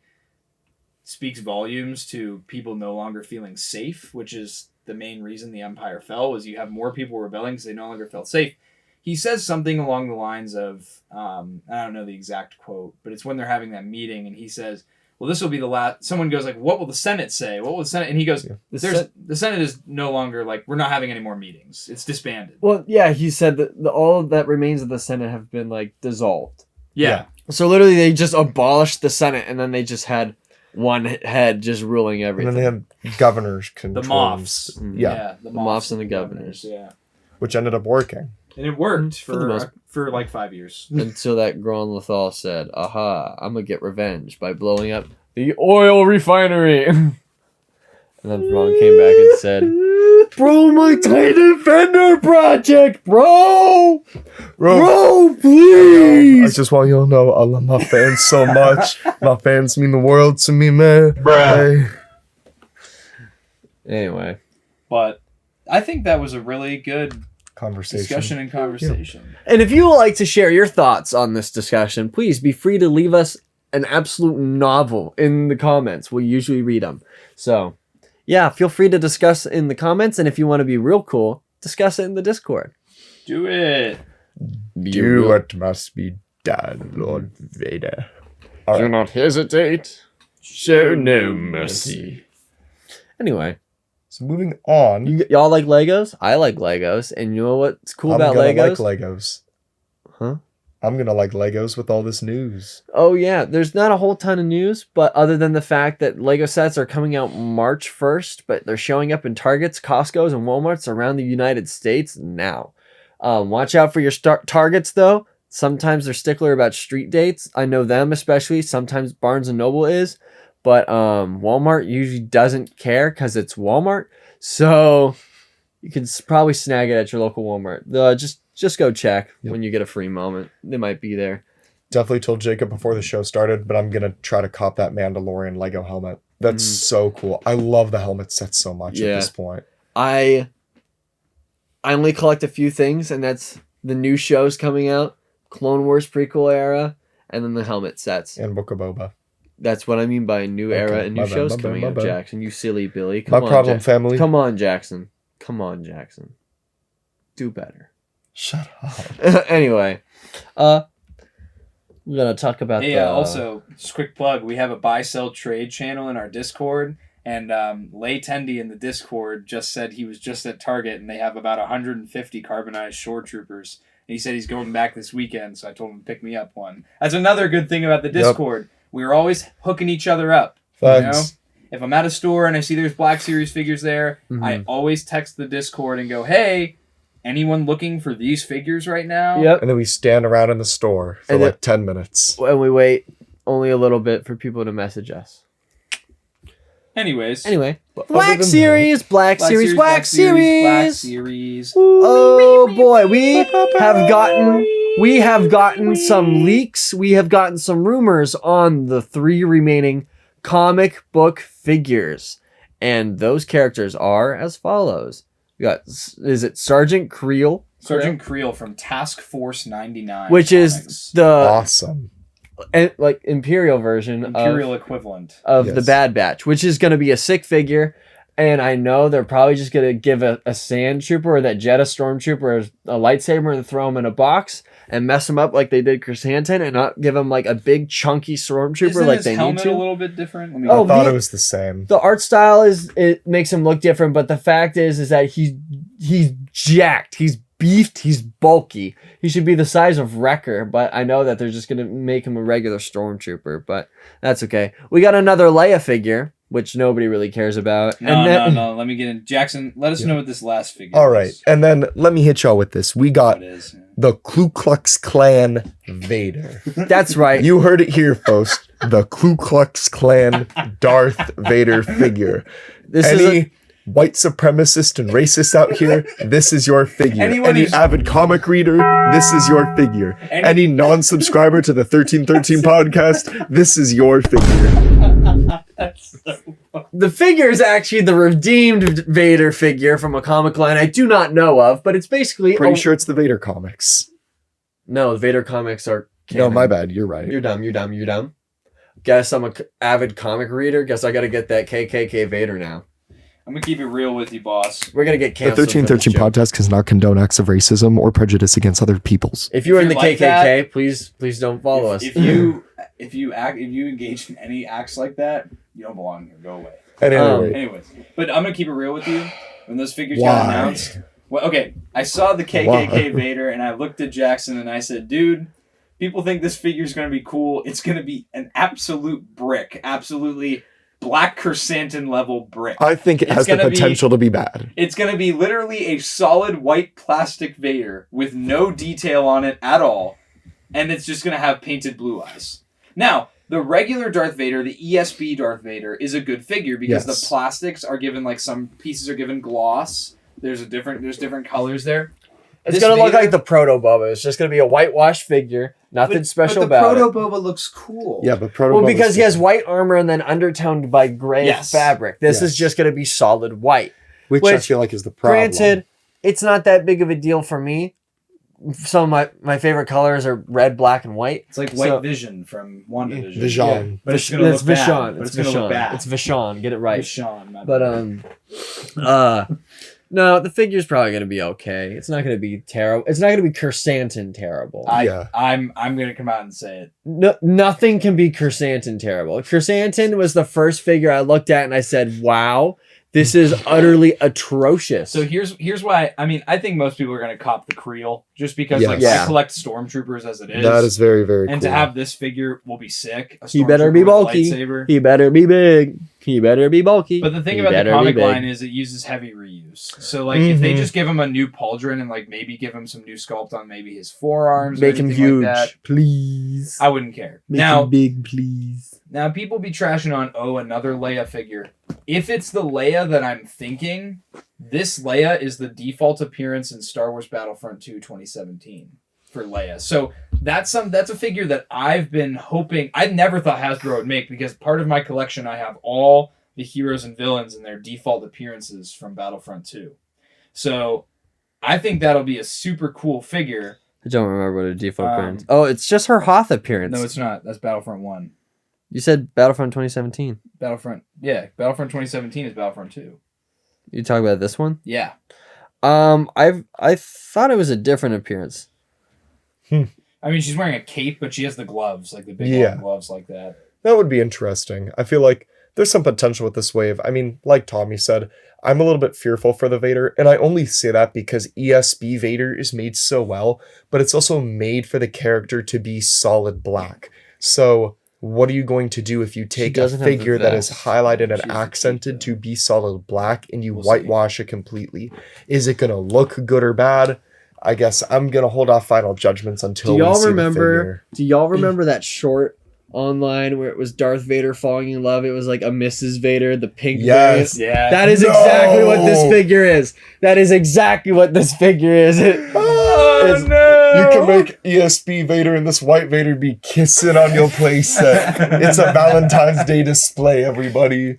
speaks volumes to people no longer feeling safe, which is the main reason the Empire fell, was you have more people rebelling because they no longer felt safe. He says something along the lines of, I don't know the exact quote, but it's when they're having that meeting and he says, well, this will be the last. Someone goes like, "What will the Senate say? What will the Senate?" And he goes, "The Senate is no longer like we're not having any more meetings. It's disbanded." Well, yeah, he said that all of that remains of the Senate have been like dissolved. Yeah, So literally, they just abolished the Senate, and then they just had one head just ruling And everything. then they had governors the control. Moffs. Mhm. Yeah. the Moffs and the governors. Yeah, Which ended up working. and it worked For the most- for like 5 years. Until that Grand Lethal said, "Aha! I'm gonna get revenge by blowing up the oil refinery." And then Thrawn came back and said, "Bro, my Titan Fender project, bro, I please." just want you to know I love my fans so much. My fans mean the world to me, man. Hey. Anyway, But I think that was a really good Conversation. discussion and conversation. and if you would like to share your thoughts on this discussion, please be free to leave us an absolute novel in the comments. We usually read them. So, yeah, feel free to discuss in the comments. And if you want to be real cool, discuss it in the Discord. Do it. Do what must be done, Lord Vader. All Do right. not hesitate. Show no mercy. Anyway, So moving on. y'all like Legos? I like Legos. And you know what's cool I'm about gonna Legos? like Legos. Huh? I'm gonna like Legos with all this news. Oh, yeah. There's not a whole ton of news, but other than the fact that Lego sets are coming out March 1st, but they're showing up in Targets, Costco's, and Walmarts around the United States now. Watch out for your Targets, though. Sometimes they're stickler about street dates. I know them especially. Sometimes Barnes & Noble is. But Walmart usually doesn't care because it's Walmart. So you can probably snag it at your local Walmart. Just go check when you get a free moment. They might be there. Definitely told Jacob before the show started, but I'm gonna try to cop that Mandalorian Lego helmet. That's so cool. I love the helmet set so much Yeah. at this point. I only collect a few things, and that's the new shows coming out, Clone Wars prequel era, and then the helmet sets. And Book of Boba. That's what I mean by new era Okay, and my new bad, shows my bad, coming my out, bad. Jackson. You silly Billy. My problem, family. Come on, Jackson. Come on, Jackson. Do better. Shut up. Anyway, we're gonna talk about Hey, also, just quick plug. We have a buy sell trade channel in our Discord, and Lay Tendy in the Discord just said he was just at Target, and they have about 150 carbonized shore troopers. And he said he's going back this weekend, so I told him to pick me up one. That's another good thing about the Discord. We're always hooking each other up. Thanks. If I'm at a store and I see there's Black Series figures there, Mhm. I always text the Discord and go, "Hey, anyone looking for these figures right now?" Yep. And then we stand around in the store for And like 10 minutes. And we wait only a little bit for people to message us. Anyways. Anyway, But Wack other than Series, Black Series, Wack Black Series. Series. Oh boy, we have gotten some leaks. We have gotten some rumors on the 3 remaining comic book figures. And those characters are as follows. We got, is it Sergeant Creel? Sergeant Creel from Task Force 99. Which comics. is the Awesome. like Imperial version Imperial equivalent of the Yes. Bad Batch, which is going to be a sick figure. And I know they're probably just going to give a sand trooper or that Jetta stormtrooper a lightsaber and throw him in a box and mess him up like they did Chrysanthemum and not give him like a big chunky stormtrooper Isn't like his they need helmet to. a little bit different? Let me Oh, I thought the- it was the same. The art style it makes him look different, but the fact is that he's jacked, he's beefed, he's bulky. He should be the size of Wrecker, but I know that they're just gonna make him a regular stormtrooper, but that's okay. We got another Leia figure, which nobody really cares about. No. Let me get in. Jackson, let us know what this last figure All right, is. and then let me hit y'all with this. We got What it is. the Ku Klux Klan Vader. That's right. You heard it here, folks. The Ku Klux Klan Darth Vader figure. This is Any white supremacist and racist out here, this is your figure. Anyone Any who's- avid comic reader, this is your figure. Any non-subscriber to the 1313 podcast, this is your figure. That's so funny. the figure is actually the redeemed Vader figure from a comic line I do not know of, but it's basically Pretty sure it's the Vader comics. No, the Vader comics are No, canon. my bad. You're right. You're dumb. Guess I'm a avid comic reader. Guess I got to get that KKK Vader now. I'm gonna keep it real with you, boss. We're gonna get The canceled. for this 1313 joke. podcast does not condone acts of racism or prejudice against other peoples. If you're If in the you're like KKK, please don't follow us. If you engage in any acts like that, you don't belong here. Go away. And anyway, Anyways, but I'm gonna keep it real with you. When those figures Why? got announced, well, okay, I saw the KKK Why? Vader and I looked at Jackson and I said, dude, people think this figure's gonna be cool. It's gonna be an absolute brick, absolutely black chrysanthemum level brick. I think it It's has the gonna be- potential to be bad. It's gonna be literally a solid white plastic Vader with no detail on it at all, and it's just gonna have painted blue eyes. Now, the regular Darth Vader, the ESB Darth Vader, is a good figure because Yes. the plastics are given like some pieces are given gloss. There's different colors there. It's This gonna look Vader- like the Proto Boba. It's just gonna be a whitewashed figure. Nothing special but the about Proto it. Boba looks cool. Yeah, but Proto Well, Boba's because he has different. white armor and then undertoned by gray Yes. fabric. This is Yes. just gonna be solid white. which I which, feel like is the problem. Granted, it's not that big of a deal for me. Some of my favorite colors are red, black, and white. It's like White So- Vision from WandaVision. Vision. But it's gonna look bad. Vashon. But It's it's gonna look Vashon. bad. It's Vashon. Get it right. Vashon, my But bad. no, the figure's probably gonna be okay. It's not gonna be terrible. It's not gonna be Chrysanthemum terrible. Yeah. I'm gonna come out and say it. No, nothing can be Chrysanthemum terrible. Chrysanthemum was the first figure I looked at and I said, "Wow, this is utterly atrocious." So here's why. I mean, I think most people are gonna cop the Creel just because like Yes. I collect stormtroopers as it is. That is very, very and cool. to have this figure will be sick. A He better be stormtrooper with a bulky. lightsaber. He better be big. He better be bulky. But the thing He about the better be comic big. line is it uses heavy reuse. So like if they Mhm. just give him a new pauldron and like maybe give him some new sculpt on maybe his forearms, Make or him anything huge, like that, please. I wouldn't care. Make Now him big, please. Now, people be trashing on, another Leia figure. If it's the Leia that I'm thinking, this Leia is the default appearance in Star Wars Battlefront 2 2017 for Leia. So that's a figure that I've been hoping. I never thought Hasbro would make because part of my collection, I have all the heroes and villains and their default appearances from Battlefront 2. So I think that'll be a super cool figure. I don't remember what a default appearance. Oh, it's just her Hoth appearance. No, it's not. That's Battlefront 1. You said Battlefront 2017. Battlefront 2017 is Battlefront 2. You talk about this one? Yeah. I thought it was a different appearance. I mean, she's wearing a cape, but she has the gloves, like the big Yeah. long gloves like that. That would be interesting. I feel like there's some potential with this wave. I mean, like Tommy said, I'm a little bit fearful for the Vader, and I only say that because ESB Vader is made so well, but it's also made for the character to be solid black. So what are you going to do if you take a doesn't have the figure that is vest. highlighted and She has the accented cape, to be solid black and you We'll see. whitewash it completely? Is it going to look good or bad? I guess I'm going to hold off final judgments until Do y'all we see remember? the figure. Do y'all remember that short online where it was Darth Vader falling in love? It was like a Mrs. Vader, the pink Yes. variant. Yeah. That is No. exactly what this figure is. That is exactly what this figure is. Oh, no! You can make ESB Vader and this white Vader be kissing on your playset. It's a Valentine's Day display, everybody.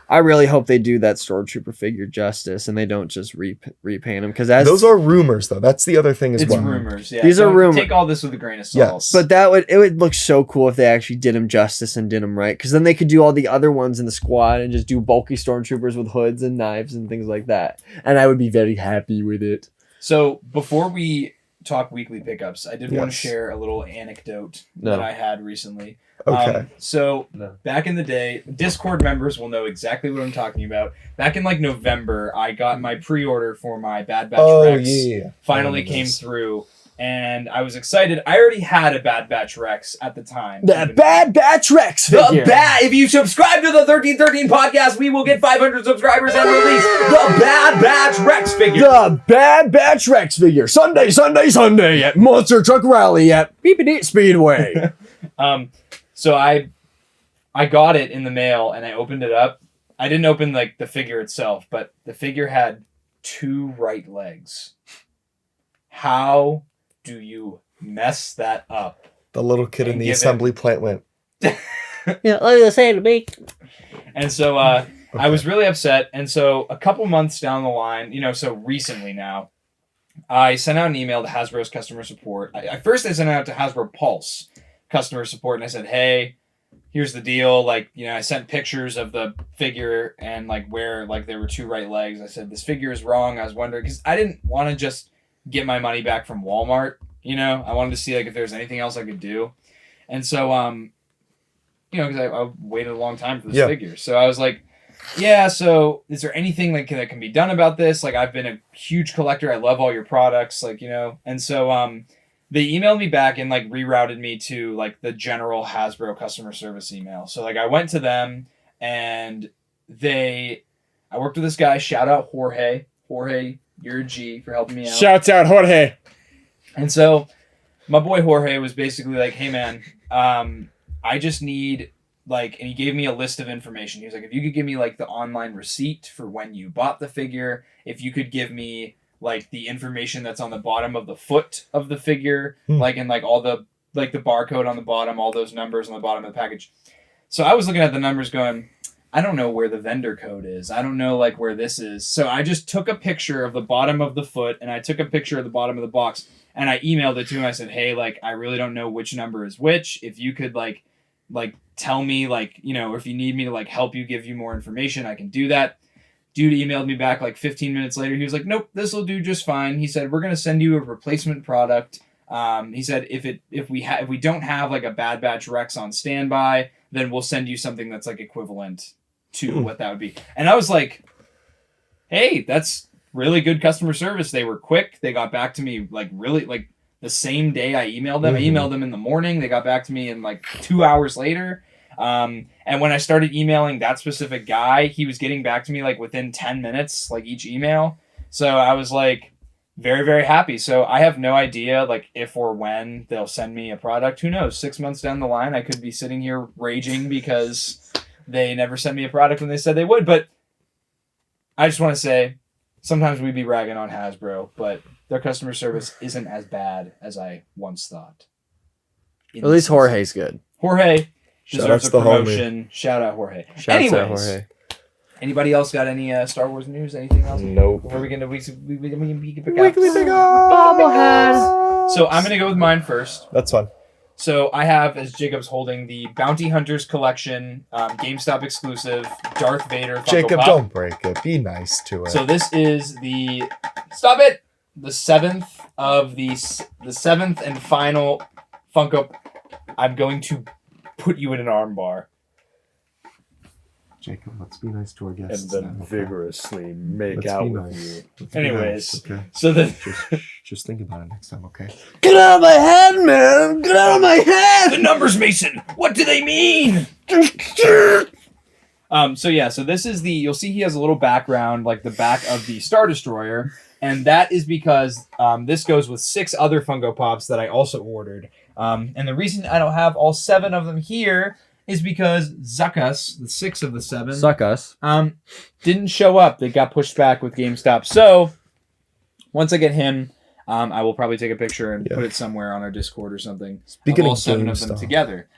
I really hope they do that Stormtrooper figure justice and they don't just repaint them, because Those are rumors, though. That's the other thing as It's well. rumors. Yeah, These are rumors. Take all this with a grain of salt. Yes. But it would look so cool if they actually did them justice and did them right, because then they could do all the other ones in the squad and just do bulky Stormtroopers with hoods and knives and things like that, and I would be very happy with it. So before we talk weekly pickups, I did want to Yes. share a little anecdote No. that I had recently. Okay. So No. back in the day, Discord members will know exactly what I'm talking about. Back in like November, I got my pre-order for my Bad Batch Rex. yeah. Finally came through, and I was excited. I already had a Bad Batch Rex at the time. That Bad Batch Rex figure. If you subscribe to the 1313 podcast, we will get 500 subscribers and release the Bad Batch Rex figure. The Bad Batch Rex figure. Sunday at Monster Truck Rally at Beep-a-Dee Speedway. So I got it in the mail and I opened it up. I didn't open like the figure itself, but the figure had 2 right legs. How do you mess that up? The little kid in And the give it- assembly plant went. Yeah, like I say to me. And so I was really upset. And so a couple months down the line, so recently now, I sent out an email to Hasbro's customer support. I first sent it out to Hasbro Pulse customer support, and I said, hey, here's the deal. Like, I sent pictures of the figure and like where like there were 2 right legs. I said, this figure is wrong. I was wondering, because I didn't want to just get my money back from Walmart. I wanted to see like if there's anything else I could do. And so, because I waited a long time for this figure. So I was like, yeah, so is there anything that can be done about this? Like, I've been a huge collector. I love all your products, And so they emailed me back and like rerouted me to like the general Hasbro customer service email. So like I went to them and I worked with this guy. Shout out Jorge. Jorge, you're a G for helping me out. Shouts out Jorge. And so my boy Jorge was basically like, hey man, I just need and he gave me a list of information. He was like, if you could give me like the online receipt for when you bought the figure, if you could give me like the information that's on the bottom of the foot of the figure, and like all the like the barcode on the bottom, all those numbers on the bottom of the package. So I was looking at the numbers going, I don't know where the vendor code is. I don't know like where this is. So I just took a picture of the bottom of the foot and I took a picture of the bottom of the box and I emailed it to him. I said, hey, like, I really don't know which number is which. If you could like tell me like, or if you need me to like help you give you more information, I can do that. Dude emailed me back like 15 minutes later. He was like, nope, this will do just fine. He said, we're going to send you a replacement product. He said, if we don't have like a Bad Batch Rex on standby, then we'll send you something that's like equivalent to what that would be. And I was like, hey, that's really good customer service. They were quick. They got back to me like really like the same day I emailed them. I emailed them in the morning. They got back to me in like 2 hours later. And when I started emailing that specific guy, he was getting back to me like within 10 minutes, like each email. So I was like very, very happy. So I have no idea like if or when they'll send me a product. Who knows? 6 months down the line, I could be sitting here raging because they never sent me a product when they said they would. But I just want to say, sometimes we'd be ragging on Hasbro, but their customer service isn't as bad as I once thought. At least Jorge's good. Jorge deserves a the homie. promotion. Shout out Jorge. Shouts out Anyways, Jorge. anybody else got any Star Wars news? Anything else? Nope. Before we get into we can pick Weekly up. pickup. So I'm gonna go with mine first. That's fun. So I have, as Jacob's holding, the Bounty Hunters collection, GameStop exclusive, Darth Vader Funko Jacob, Pop. don't break it. Be nice to it. So this is the seventh and final Funko. I'm going to put you in an armbar. Jacob, let's be nice to our guests. vigorously make Let's be nice. Let's be Anyways, nice, okay? so the Just think about it next time, okay? Get out of my head, man! Get out of my head! numbers, Mason. What do they mean? So this is you'll see he has a little background, like the back of the Star Destroyer, and that is because this goes with 6 other Funko Pops that I also ordered. And the reason I don't have all 7 of them here is because Zuckus, the 6 of the 7, Suck us. didn't show up. They got pushed back with GameStop. So once I get him, I will probably take a picture and put it somewhere on our Discord or something. Speaking all of 7 of them GameStop. together.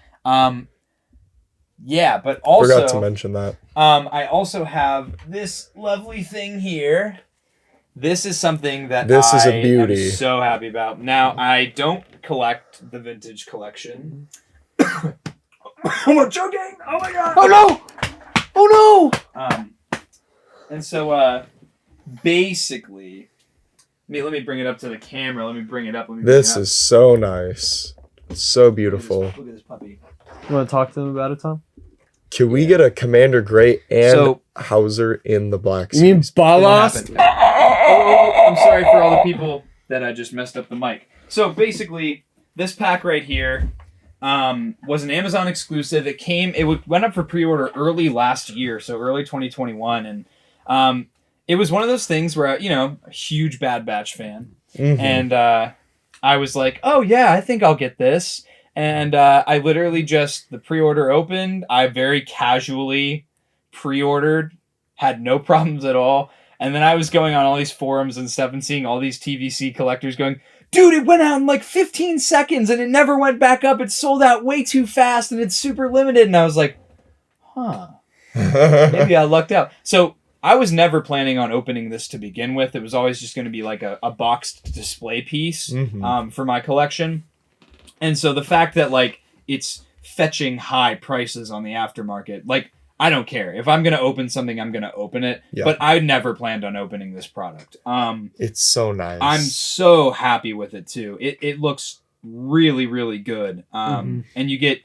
yeah, but also Forgot to mention that. I also have this lovely thing here. This is something that This is a I beauty. am so happy about. Now, I don't collect the vintage collection. I'm joking! Oh my god! Oh no! Oh no! And so, basically, let me bring it up to the camera. Let me bring it up. This is so nice. So beautiful. Look at this puppy. You want to talk to them about it, Tom? Can we get a Commander Gray and So- Hauser in the Black You mean Series? Balas? I'm sorry for all the people that I just messed up the mic. So basically, this pack right here was an Amazon exclusive. It went up for pre-order early last year, so early 2021, and it was one of those things where a huge Bad Batch fan, Mhm. and I was like, oh yeah, I think I'll get this. And I literally the pre-order opened. I very casually pre-ordered, had no problems at all. And then I was going on all these forums and stuff and seeing all these TVC collectors going, dude, it went out in like 15 seconds and it never went back up. It sold out way too fast and it's super limited. And I was like, huh, maybe I lucked out. So I was never planning on opening this to begin with. It was always just going to be like a boxed display piece for my collection. And so the fact that like it's fetching high prices on the aftermarket, like I don't care. If I'm going to open something, I'm going to open it. Yeah. But I never planned on opening this product. It's so nice. I'm so happy with it too. It looks really, really good. And you get,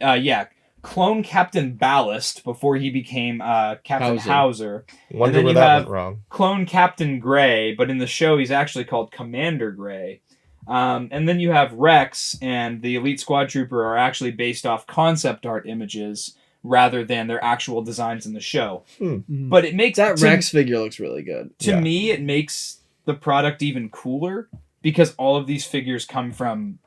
clone Captain Ballast before he became Captain Hauser. Wonder then where you that have went wrong. Clone Captain Gray, but in the show he's actually called Commander Gray. And then you have Rex and the Elite Squad Trooper are actually based off concept art images rather than their actual designs in the show. But it makes That Rex figure looks really good. to me, it makes the product even cooler because all of these figures come from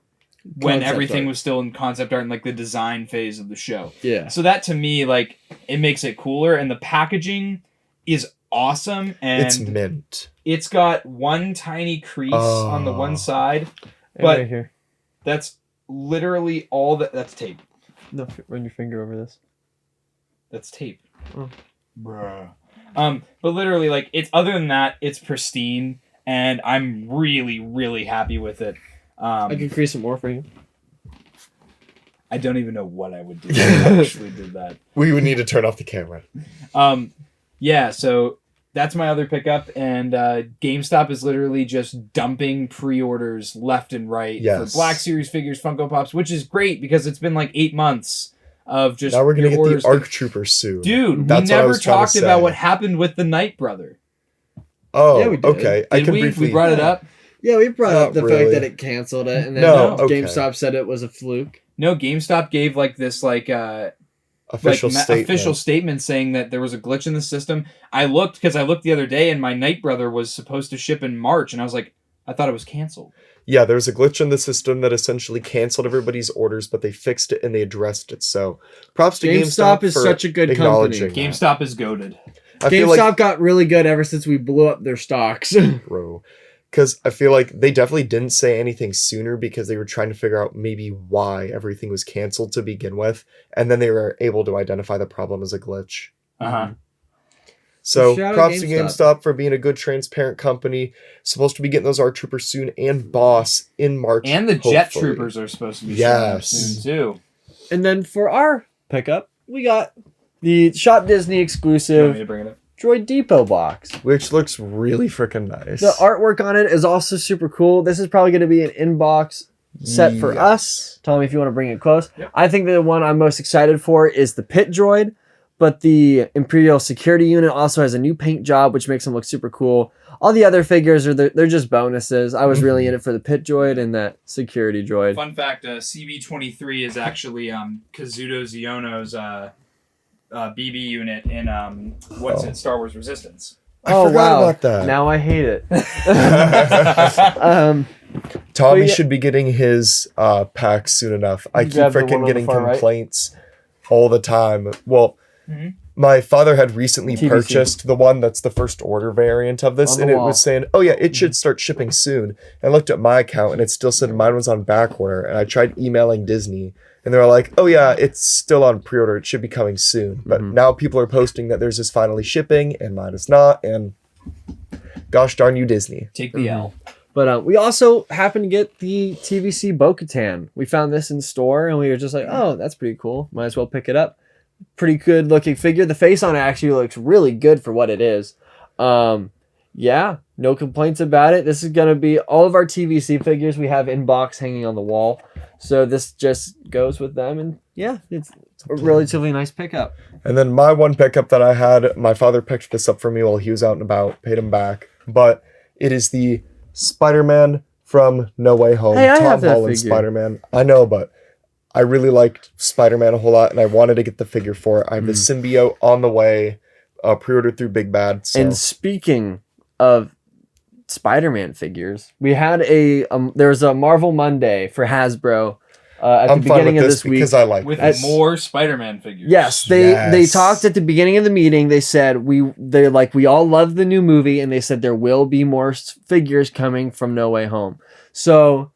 when Concept everything art. was still in concept art and like the design phase of the show. Yeah. So that to me, like, it makes it cooler, and the packaging is awesome, and It's mint. it's got one tiny crease on the one side, And but right here. that's literally all that's tape. No, run your finger over this. That's tape. Oh. Bruh. But literally, like, it's other than that, it's pristine, and I'm really, really happy with it. I can crease some more for you. I don't even know what I would do if I actually did that. We would need to turn off the camera. Yeah, so that's my other pickup, and GameStop is literally just dumping pre-orders left and right for Black Series figures, Funko Pops, which is great because it's been like 8 months of just Now we're gonna your get the orders. ARC Trooper soon. Dude, That's we what I never was trying to talked about say. what happened with the Knight Brother. Oh, Yeah, we did. okay. I Did can we? briefly. We brought it up. Yeah, we brought up the Not fact really. that it canceled it, and then No, okay. GameStop said it was a fluke. No, GameStop gave like this Official statement. official statement saying that there was a glitch in the system. I looked the other day, and my Knight Brother was supposed to ship in March, and I was like, I thought it was canceled. Yeah, there was a glitch in the system that essentially canceled everybody's orders, but they fixed it and they addressed it. So, props to GameStop is for such a good acknowledging company. that. GameStop is goated. I feel GameStop like, got really good ever since we blew up their stocks. bro, because I feel like they definitely didn't say anything sooner because they were trying to figure out maybe why everything was canceled to begin with, and then they were able to identify the problem as a glitch. So Shout out props to GameStop. GameStop for being a good, transparent company. Supposed to be getting those ARC Troopers soon, and Boss in March. And the Jet hopefully. Troopers are supposed to be showing up Yes. soon too. And then for our pickup, we got the Shop Disney You want me exclusive to bring it up? Droid Depot box. Which looks really freaking nice. The artwork on it is also super cool. This is probably going to be an inbox set for us. Tell me if you want to bring it close. Yep. I think the one I'm most excited for is the Pit Droid, but the Imperial Security Unit also has a new paint job, which makes them look super cool. All the other figures they're just bonuses. I was really in it for the Pit Droid and that Security Droid. Fun fact: CB-23 is actually Kazuto Xiono's BB unit in Star Wars Resistance. I Oh forgot wow! about that. Now I hate it. Tommy But yeah- should be getting his pack soon enough. I keep Grab the one freaking on getting the far right. complaints all the time. Well, my father had recently TBC. purchased the one that's the first order variant of this, On the and it wall. was saying, oh yeah, it should start shipping soon. And I looked at my account, and it still said mine was on back order, and I tried emailing Disney, and they were like, oh yeah, it's still on pre-order, it should be coming soon. But now people are posting that theirs is finally shipping, and mine is not, and gosh darn you, Disney. Take the L. But we also happened to get the TVC Bo-Katan. We found this in store, and we were just like, oh, that's pretty cool. Might as well pick it up. Pretty good looking figure. The face on it actually looks really good for what it is. Yeah, no complaints about it. This is going to be all of our TVC figures we have in box hanging on the wall. So this just goes with them, and yeah, it's a relatively nice pickup. And then my one pickup that I had, my father picked this up for me while he was out and about, paid him back. But it is the Spider-Man from No Way Home. Hey, I Tom have that Holland figure. Spider-Man. I know, but I really liked Spider-Man a whole lot, and I wanted to get the figure for it. I have the symbiote on the way, pre-ordered through Big Bad. So. And speaking of Spider-Man figures, we had there was a Marvel Monday for Hasbro at I'm the fine beginning with of this this week. because I like With this. more Spider-Man figures. Yes, they Yes. talked at the beginning of the meeting. They said they're like, we all love the new movie, and they said there will be more figures coming from No Way Home. So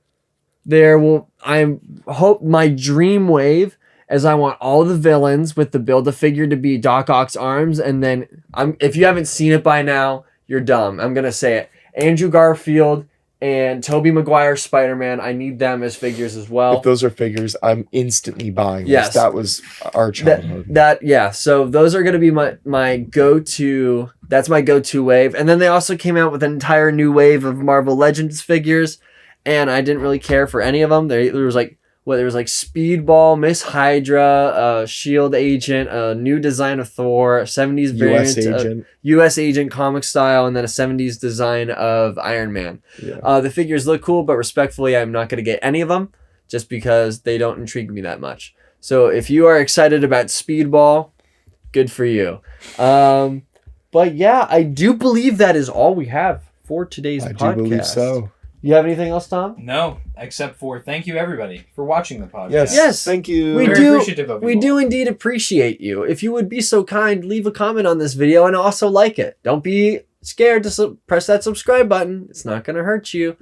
I hope my dream wave is I want all the villains with the Build-A-Figure to be Doc Ock's arms, and then if you haven't seen it by now, you're dumb. I'm gonna say it. Andrew Garfield and Tobey Maguire Spider-Man. I need them as figures as well. If those are figures, I'm instantly buying this. Yes. That was our childhood. Yeah, so those are going to be my go-to. That's my go-to wave. And then they also came out with an entire new wave of Marvel Legends figures, and I didn't really care for any of them. There was like Speedball, Miss Hydra, Shield Agent, a new design of Thor, 70s variant, US Agent. US Agent comic style, and then a 70s design of Iron Man. Yeah. The figures look cool, but respectfully, I'm not going to get any of them just because they don't intrigue me that much. So if you are excited about Speedball, good for you. But yeah, I do believe that is all we have for today's I podcast. do believe so. You have anything else, Tom? No, except for thank you everybody for watching the podcast. Yes. Thank you. We Very do. appreciative of you We all. do indeed appreciate you. If you would be so kind, leave a comment on this video and also like it. Don't be scared to press that subscribe button. It's not going to hurt you.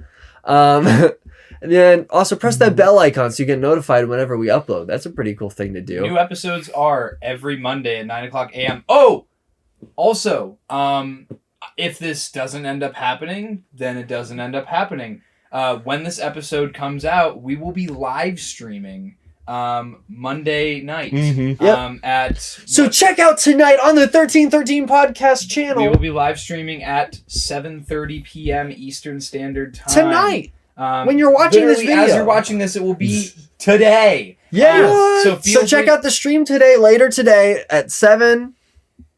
And then also press that bell icon so you get notified whenever we upload. That's a pretty cool thing to do. New episodes are every Monday at 9:00 a.m. Oh, also, if this doesn't end up happening, then it doesn't end up happening. When this episode comes out, we will be live streaming Monday night. Yep. So check out tonight on the 1313 podcast channel. We will be live streaming at 7:30 p.m. Eastern Standard Time tonight. When you're watching this literally, video. as you're watching this, it will be today. Yeah. So check out the stream later today at 7.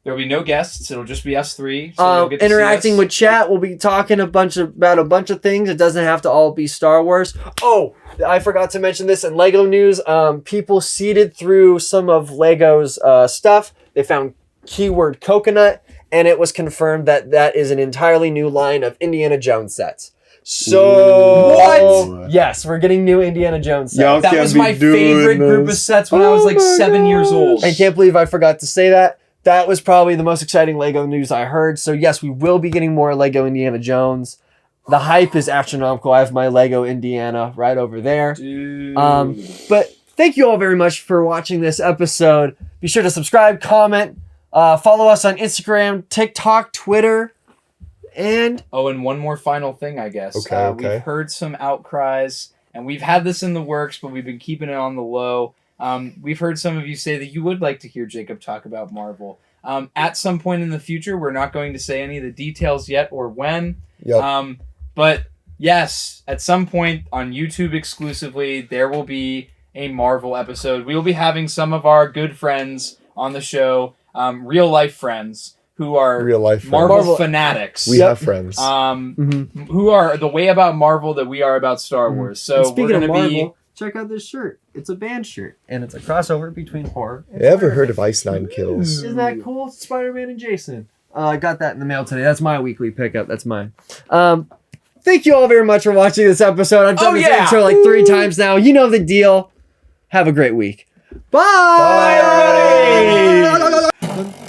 There will be no guests. It'll just be us three. So you'll get to see Interacting us. with chat. We'll be talking about a bunch of things. It doesn't have to all be Star Wars. Oh, I forgot to mention this in Lego news. People seeded through some of Lego's stuff. They found keyword coconut, and it was confirmed that is an entirely new line of Indiana Jones sets. So What? Yes, we're getting new Indiana Jones sets. Y'all That can't was be my doing favorite group of this. sets when I was like Oh my 7 years old. I can't believe I forgot to say that. That was probably the most exciting Lego news I heard. So yes, we will be getting more Lego Indiana Jones. The hype is astronomical. I have my Lego Indiana right over there. Dude. But thank you all very much for watching this episode. Be sure to subscribe, comment, follow us on Instagram, TikTok, Twitter, and Oh, and one more final thing, I guess. Okay. We've heard some outcries, and we've had this in the works, but we've been keeping it on the low. We've heard some of you say that you would like to hear Jacob talk about Marvel. At some point in the future, we're not going to say any of the details yet or when. Yep. But yes, at some point on YouTube exclusively, there will be a Marvel episode. We will be having some of our good friends on the show, real life friends who are Real life friends. Marvel fanatics. We have friends. Who are the way about Marvel that we are about Star Wars. So and we're speaking going of to Marvel, be... check out this shirt. It's a band shirt, and it's a crossover between horror and Ever Spider-Man. heard of Ice Nine Kills? Isn't that cool? Spider-Man and Jason. I got that in the mail today. That's my weekly pickup. That's mine. Thank you all very much for watching this episode. I've done this intro like 3 times now. You know the deal. Have a great week. Bye. Bye, everybody.